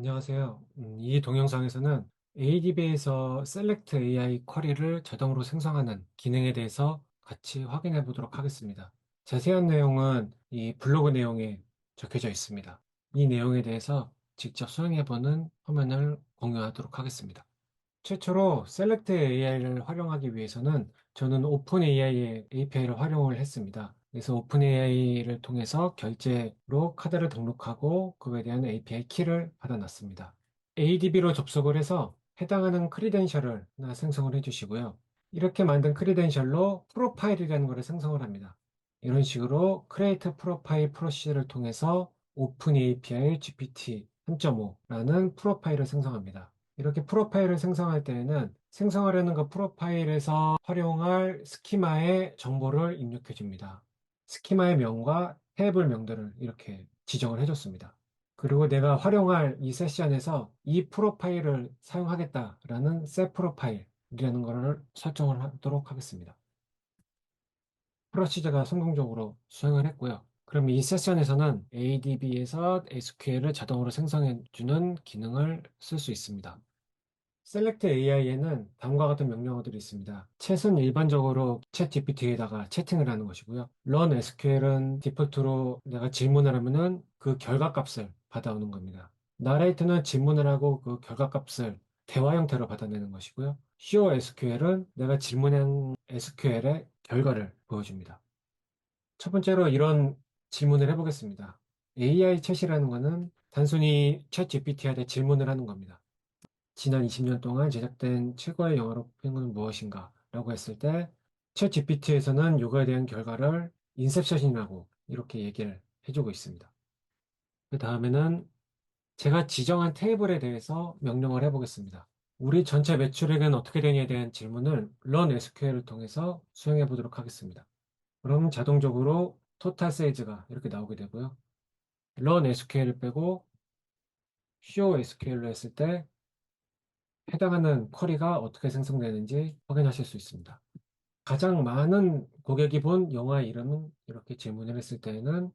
안녕하세요. 이 동영상에서는 ADB에서 Select AI 쿼리를 자동으로 생성하는 기능에 대해서 같이 확인해 보도록 하겠습니다. 자세한 내용은 이 블로그 내용에 적혀져 있습니다. 이 내용에 대해서 직접 수행해 보는 화면을 공유하도록 하겠습니다. 최초로 Select AI를 활용하기 위해서는 저는 오픈AI의 API를 활용을 했습니다. 그래서 오픈AI를 통해서 결제로 카드를 등록하고 그거에 대한 API 키를 받아놨습니다. ADB로 접속을 해서 해당하는 크리덴셜을 하나 생성을 해주시고요. 이렇게 만든 크리덴셜로 프로파일이라는 것을 생성을 합니다. 이런 식으로 Create Profile 프로시저를 통해서 오픈API GPT 3.5라는 프로파일을 생성합니다. 이렇게 프로파일을 생성할 때에는 생성하려는 그 프로파일에서 활용할 스키마의 정보를 입력해 줍니다. 스키마의 명과 테이블 명들을 이렇게 지정을 해줬습니다. 그리고 내가 활용할 이 세션에서 이 프로파일을 사용하겠다라는 set 프로파일이라는 것을 설정을 하도록 하겠습니다. 프로시저가 성공적으로 수행을 했고요. 그럼 이 세션에서는 ADB에서 SQL을 자동으로 생성해주는 기능을 쓸 수 있습니다. Select AI에는 다음과 같은 명령어들이 있습니다. chat은 일반적으로 챗 GPT에다가 채팅을 하는 것이고요. Run SQL은 디폴트로 내가 질문을 하면은 그 결과값을 받아오는 겁니다. Narrate는 질문을 하고 그 결과값을 대화 형태로 받아내는 것이고요. Show SQL은 내가 질문한 SQL의 결과를 보여줍니다. 첫 번째로 이런 질문을 해보겠습니다. AI 챗이라는 것은 단순히 챗 GPT한테 질문을 하는 겁니다. 지난 20년 동안 제작된 최고의 영화로 뽑힌 것은 무엇인가? 라고 했을 때, 챗 GPT에서는 이거에 대한 결과를 인셉션이라고 이렇게 얘기를 해주고 있습니다. 그 다음에는 제가 지정한 테이블에 대해서 명령을 해보겠습니다. 우리 전체 매출액은 어떻게 되냐에 대한 질문을 Run SQL을 통해서 수행해 보도록 하겠습니다. 그럼 자동적으로 토탈 세이즈가 이렇게 나오게 되고요. Run SQL을 빼고 Show SQL로 했을 때 해당하는 쿼리가 어떻게 생성되는지 확인하실 수 있습니다. 가장 많은 고객이 본 영화 이름은 이렇게 질문을 했을 때에는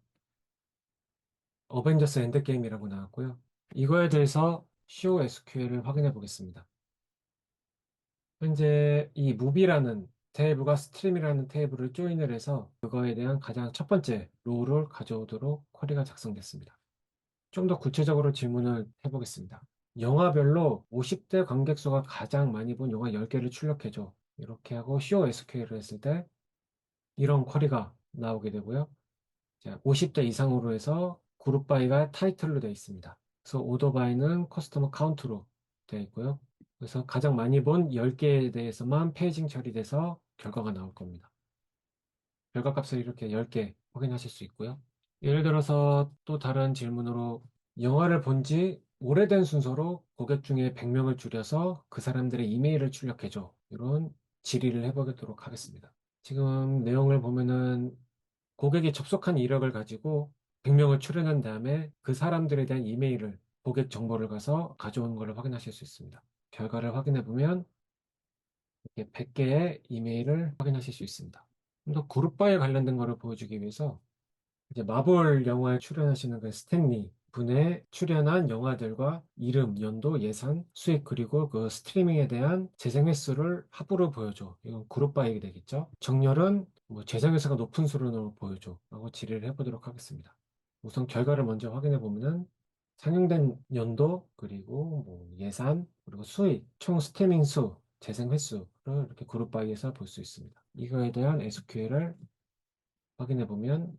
어벤져스 엔드게임이라고 나왔고요. 이거에 대해서 Show SQL을 확인해 보겠습니다. 현재 이 무비라는 테이블과 스트림이라는 테이블을 조인을 해서 그거에 대한 가장 첫 번째 로우를 가져오도록 쿼리가 작성됐습니다. 좀 더 구체적으로 질문을 해보겠습니다. 영화별로 50대 관객수가 가장 많이 본 영화 10개를 출력해줘. 이렇게 하고 Show SQL을 했을 때 이런 쿼리가 나오게 되고요. 자, 50대 이상으로 해서 그룹 바이가 타이틀로 되어 있습니다. 그래서 오더 바이는 커스터머 카운트로 되어 있고요. 그래서 가장 많이 본 10개에 대해서만 페이징 처리돼서 결과가 나올 겁니다. 결과 값을 이렇게 10개 확인하실 수 있고요. 예를 들어서 또 다른 질문으로 영화를 본지 오래된 순서로 고객 중에 100명을 줄여서 그 사람들의 이메일을 출력해줘. 이런 질의를 해보도록 하겠습니다. 지금 내용을 보면은 고객이 접속한 이력을 가지고 100명을 출연한 다음에 그 사람들에 대한 이메일을 고객 정보를 가서 가져온 것을 확인하실 수 있습니다. 결과를 확인해 보면 이렇게 100개의 이메일을 확인하실 수 있습니다. 좀 더 그룹바에 관련된 것을 보여주기 위해서 이제 마블 영화에 출연하시는 그 스탠리 분의 출연한 영화들과 이름, 연도, 예산, 수익 그리고 그 스트리밍에 대한 재생 횟수를 합으로 보여줘. 이건 그룹 바이게 되겠죠. 정렬은 뭐 재생 횟수가 높은 수로 보여줘. 라고 질의를 해보도록 하겠습니다. 우선 결과를 먼저 확인해 보면은 상영된 연도 그리고 뭐 예산 그리고 수익, 총 스트리밍 수, 재생 횟수를 이렇게 그룹 바이에서 볼 수 있습니다. 이거에 대한 SQL을 확인해 보면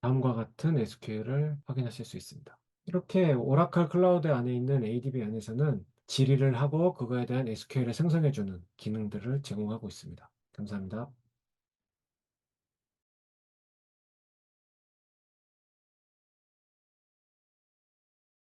다음과 같은 SQL을 확인하실 수 있습니다. 이렇게 오라클 클라우드 안에 있는 ADB 안에서는 질의를 하고 그거에 대한 SQL을 생성해주는 기능들을 제공하고 있습니다. 감사합니다.